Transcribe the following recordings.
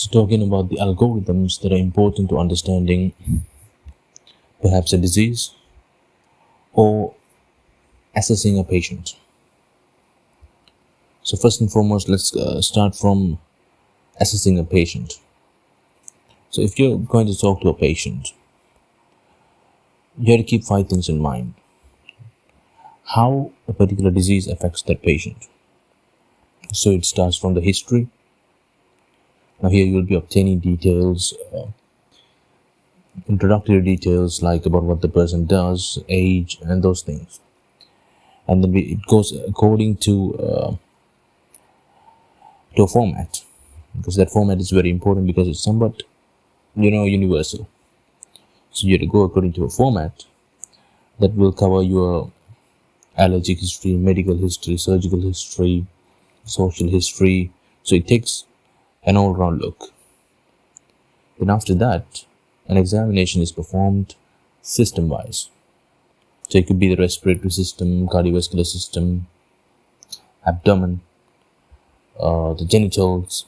So talking about the algorithms that are important to understanding perhaps a disease or assessing a patient. So first and foremost, let's start from assessing a patient. So if you're going to talk to a patient, you have to keep 5 things in mind. How a particular disease affects that patient. So it starts from the history. Now here you'll be obtaining details, introductory details like about what the person does, age, and those things. And then it goes according to a format, because that format is very important because it's somewhat, universal. So you have to go according to a format that will cover your allergic history, medical history, surgical history, social history. So it takes an all-round look. Then after that, an examination is performed system-wise. So it could be the respiratory system, cardiovascular system, abdomen, the genitals,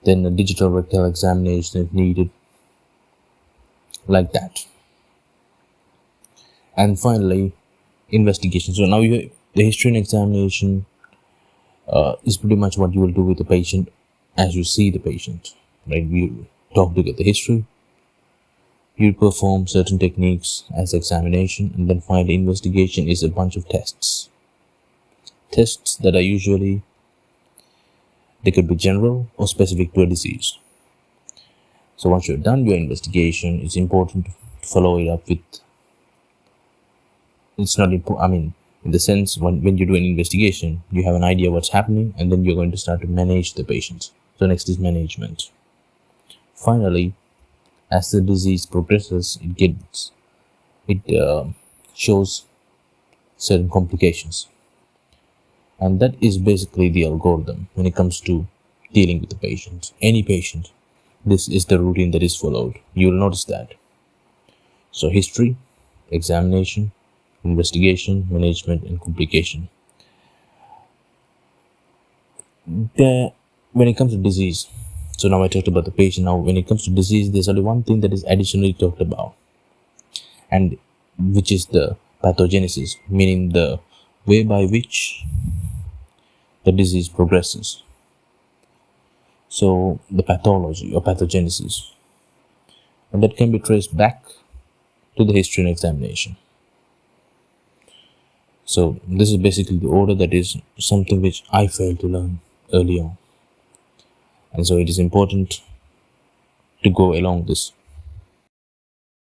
then a digital rectal examination if needed, like that. And finally, investigation. So now the history and examination is pretty much what you will do with the patient as you see the patient, right? You talk to get the history, you perform certain techniques as examination, and then finally investigation is a bunch of tests that are usually, they could be general or specific to a disease. So once you've done your investigation, it's important to follow it up with, it's not important, in the sense when you do an investigation, you have an idea what's happening, and then you're going to start to manage the patient. So next is management. Finally, as the disease progresses, it shows certain complications. And that is basically the algorithm when it comes to dealing with the patient. Any patient, this is the routine that is followed. You will notice that. So history, examination, investigation, management, and complication. When it comes to disease, so now I talked about the patient. Now when it comes to disease, there's only one thing that is additionally talked about, and which is the pathogenesis, meaning the way by which the disease progresses. So the pathology or pathogenesis, and that can be traced back to the history and examination. So this is basically the order, that is something which I failed to learn early on, and so it is important to go along this